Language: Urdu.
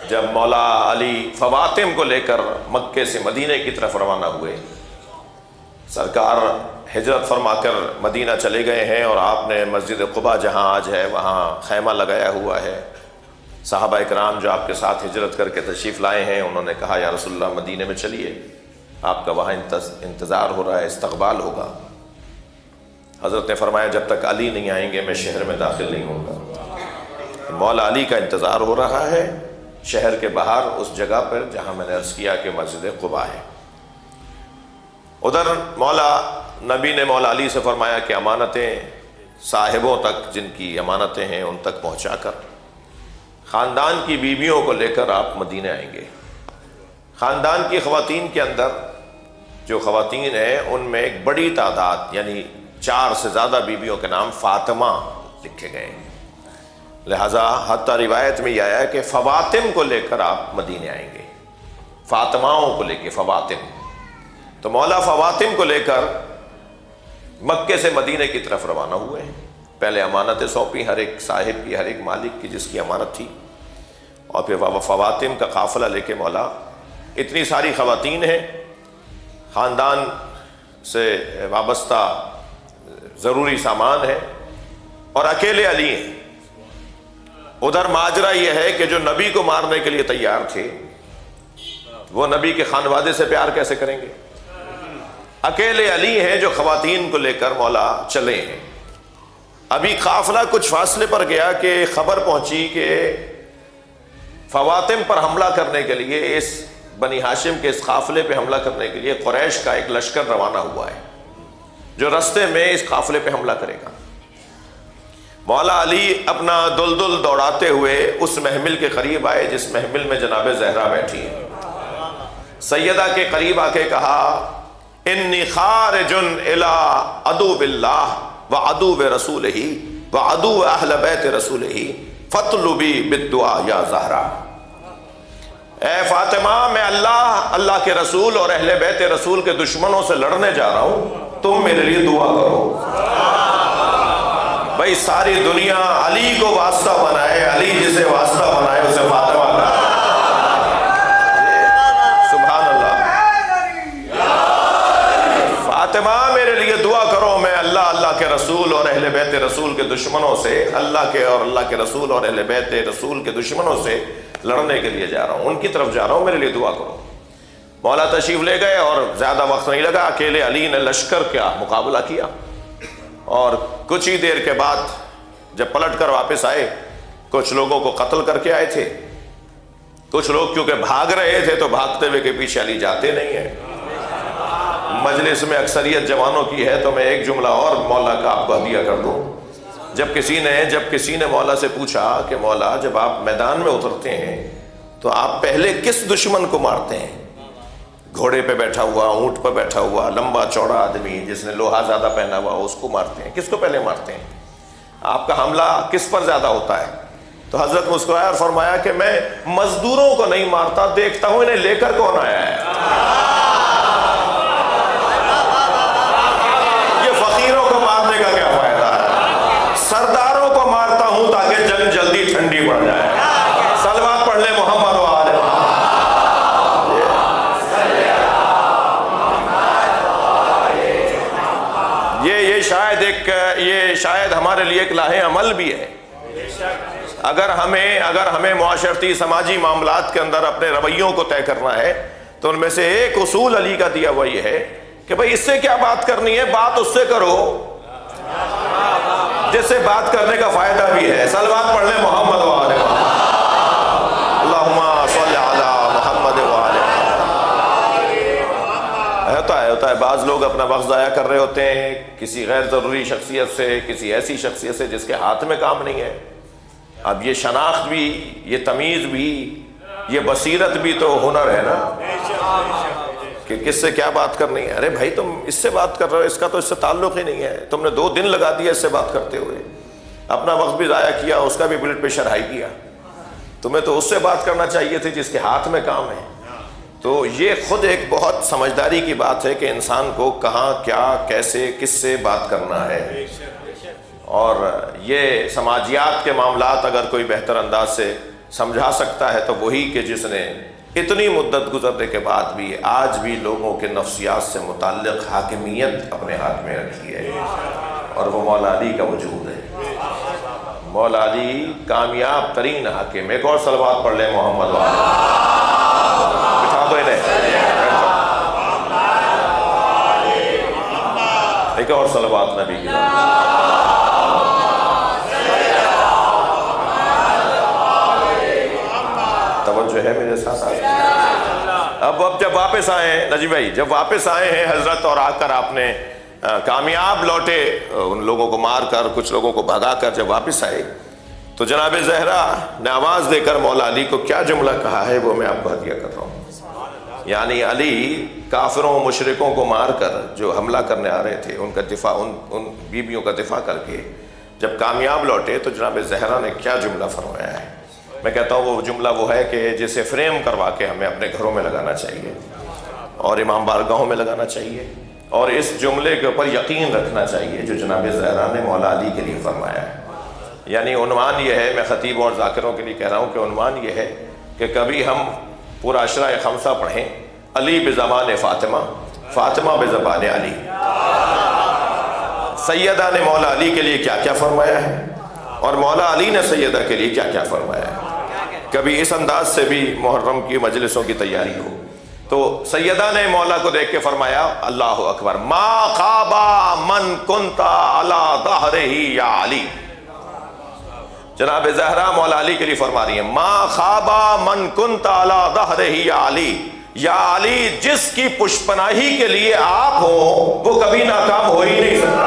جب مولا علی فواتم کو لے کر مکے سے مدینے کی طرف روانہ ہوئے، سرکار ہجرت فرما کر مدینہ چلے گئے ہیں، اور آپ نے مسجد قباء جہاں آج ہے وہاں خیمہ لگایا ہوا ہے۔ صحابہ اکرام جو آپ کے ساتھ ہجرت کر کے تشریف لائے ہیں، انہوں نے کہا یا رسول اللہ مدینے میں چلیے، آپ کا وہاں انتظار ہو رہا ہے، استقبال ہوگا۔ حضرت نے فرمایا جب تک علی نہیں آئیں گے میں شہر میں داخل نہیں ہوں گا۔ مولا علی کا انتظار ہو رہا ہے شہر کے باہر اس جگہ پر جہاں میں نے عرض کیا کہ مسجد قباء ہے۔ ادھر مولا نبی نے مولا علی سے فرمایا کہ امانتیں صاحبوں تک، جن کی امانتیں ہیں ان تک پہنچا کر خاندان کی بیویوں کو لے کر آپ مدینے آئیں گے۔ خاندان کی خواتین کے اندر جو خواتین ہیں ان میں ایک بڑی تعداد، یعنی 4 سے زیادہ بیویوں کے نام فاطمہ لکھے گئے ہیں، لہٰذا حتیٰ روایت میں یہ آیا ہے کہ فواتم کو لے کر آپ مدینے آئیں گے، فاطماؤں کو لے کے فواتم۔ تو مولا فواتم کو لے کر مکے سے مدینے کی طرف روانہ ہوئے ہیں۔ پہلے امانتیں سونپی ہر ایک صاحب کی، ہر ایک مالک کی جس کی امانت تھی، اور پھر فواتم کا قافلہ لے کے مولا، اتنی ساری خواتین ہیں، خاندان سے وابستہ ضروری سامان ہے، اور اکیلے علی ہیں۔ ادھر ماجرا یہ ہے کہ جو نبی کو مارنے کے لیے تیار تھے وہ نبی کے خانوادے سے پیار کیسے کریں گے؟ اکیلے علی ہیں جو خواتین کو لے کر مولا چلے ہیں۔ ابھی قافلہ کچھ فاصلے پر گیا کہ خبر پہنچی کہ فواتم پر حملہ کرنے کے لیے، اس بنی ہاشم کے اس قافلے پہ حملہ کرنے کے لیے قریش کا ایک لشکر روانہ ہوا ہے جو رستے میں اس قافلے پہ حملہ کرے گا۔ مولا علی اپنا دلدل دوڑاتے ہوئے اس محمل کے قریب آئے جس محمل میں جناب زہرا بیٹھی ہیں۔ سیدہ کے قریب آ کے کہا انی خارج الی عدو اللہ وعدو رسولہ وعدو اہل بیت رسولہ فاطلبی بالدعاء یا زہرا۔ اے فاطمہ، میں اللہ کے رسول اور اہل بیت رسول کے دشمنوں سے لڑنے جا رہا ہوں، تم میرے لیے دعا کرو۔ بھائی ساری دنیا علی کو واسطہ بنائے، علی جسے واسطہ بنائے اسے فاطمہ کا۔ سبحان اللہ۔ فاطمہ میرے لیے دعا کرو، میں اللہ کے رسول اور اہل بیت رسول کے دشمنوں سے، اللہ کے رسول اور اہل بیت رسول کے دشمنوں سے لڑنے کے لیے جا رہا ہوں، ان کی طرف جا رہا ہوں، میرے لیے دعا کرو۔ مولا تشریف لے گئے اور زیادہ وقت نہیں لگا، اکیلے علی نے لشکر کا مقابلہ کیا، اور کچھ ہی دیر کے بعد جب پلٹ کر واپس آئے کچھ لوگوں کو قتل کر کے آئے تھے۔ کچھ لوگ کیونکہ بھاگ رہے تھے تو بھاگتے ہوئے کے پیچھے علی جاتے نہیں ہیں۔ مجلس میں اکثریت جوانوں کی ہے تو میں ایک جملہ اور مولا کا آپ کو ہدیہ کر دوں۔ جب کسی نے مولا سے پوچھا کہ مولا جب آپ میدان میں اترتے ہیں تو آپ پہلے کس دشمن کو مارتے ہیں؟ گھوڑے پہ بیٹھا ہوا، اونٹ پہ بیٹھا ہوا، لمبا چوڑا آدمی جس نے لوہا زیادہ پہنا ہوا اس کو مارتے ہیں؟ کس کو پہلے مارتے ہیں؟ آپ کا حملہ کس پر زیادہ ہوتا ہے؟ تو حضرت مسکرایا اور فرمایا کہ میں مزدوروں کو نہیں مارتا، دیکھتا ہوں انہیں لے کر کون آیا ہے۔ یہ فقیروں کو مارنے کا کیا فائدہ ہے؟ سرداروں کو مارتا ہوں تاکہ جنگ جلدی ٹھنڈی پڑ جائے۔ صلوات پڑھ لیں محمد و آل محمد۔ یہ شاید ہمارے لیے ایک لاہ عمل بھی ہے۔ اگر ہمیں معاشرتی سماجی معاملات کے اندر اپنے رویوں کو طے کرنا ہے تو ان میں سے ایک اصول علی کا دیا ہوا یہ ہے کہ بھئی اس سے کیا بات کرنی ہے، بات اس سے کرو جس سے بات کرنے کا فائدہ بھی ہے۔ صلوات پڑھ لیں محمد و آل محمد۔ اللہم صل علی محمد و آل محمد۔ ہوتا ہے بعض لوگ اپنا وقت ضائع کر رہے ہوتے ہیں کسی غیر ضروری شخصیت سے، کسی ایسی شخصیت سے جس کے ہاتھ میں کام نہیں ہے۔ اب یہ شناخت بھی، یہ تمیز بھی، یہ بصیرت بھی تو ہنر ہے نا، کہ کس سے کیا بات کرنی ہے۔ ارے بھائی تم اس سے بات کر رہے ہو، اس کا تو اس سے تعلق ہی نہیں ہے، تم نے 2 دن لگا دیا اس سے بات کرتے ہوئے، اپنا وقت بھی ضائع کیا، اس کا بھی بلڈ پریشر ہائی کیا۔ تمہیں تو اس سے بات کرنا چاہیے تھی جس کے ہاتھ میں کام ہے۔ تو یہ خود ایک بہت سمجھداری کی بات ہے کہ انسان کو کہاں، کیا، کیسے، کس سے بات کرنا ہے۔ اور یہ سماجیات کے معاملات اگر کوئی بہتر انداز سے سمجھا سکتا ہے تو وہی کہ جس نے اتنی مدت گزرنے کے بعد بھی آج بھی لوگوں کے نفسیات سے متعلق حاکمیت اپنے ہاتھ میں رکھی ہے، اور وہ مولا علی کا وجود ہے۔ مولا علی کامیاب ترین حاکم۔ ایک اور صلوات پڑھ لیں محمد والے، بٹھا دو انہیں، ایک اور صلوات نبی کی۔ توجہ ہے میرے ساتھ؟ اب جب واپس آئے نجیب بھائی، جب واپس آئے ہیں حضرت اور آ کر آپ نے کامیاب لوٹے، ان لوگوں کو مار کر کچھ لوگوں کو بھگا کر جب واپس آئے تو جناب زہرا نے آواز دے کر مولا علی کو کیا جملہ کہا ہے وہ میں آپ کو ہدیہ کر رہا ہوں۔ یعنی علی کافروں و مشرکوں کو مار کر جو حملہ کرنے آ رہے تھے ان کا دفاع، ان بیویوں کا دفاع کر کے جب کامیاب لوٹے تو جناب زہرا نے کیا جملہ فرمایا ہے؟ میں کہتا ہوں وہ جملہ وہ ہے کہ جسے فریم کروا کے ہمیں اپنے گھروں میں لگانا چاہیے اور امام بارگاہوں میں لگانا چاہیے، اور اس جملے کے اوپر یقین رکھنا چاہیے جو جناب زہرا نے مولا علی کے لیے فرمایا ہے۔ یعنی عنوان یہ ہے، میں خطیب اور ذاکروں کے لیے کہہ رہا ہوں کہ عنوان یہ ہے کہ کبھی ہم پورا عشرہ خمسہ پڑھیں، علی بزبان فاطمہ، فاطمہ بزبان علی۔ سیدہ نے مولا علی کے لیے کیا کیا فرمایا ہے اور مولا علی نے سیدہ کے لیے کیا کیا فرمایا ہے، کبھی اس انداز سے بھی محرم کی مجلسوں کی تیاری ہو۔ تو سیدہ نے مولا کو دیکھ کے فرمایا اللہ اکبر، ما خابا من کنتا علی ظہرہ یا علی۔ جناب زہرا مولا علی کے لیے فرما رہی ہیں ما خابا من کنتا علی ظہرہ یا علی، یا علی جس کی پشت پناہی کے لیے آپ ہو وہ کبھی ناکام ہو ہی نہیں سکتا۔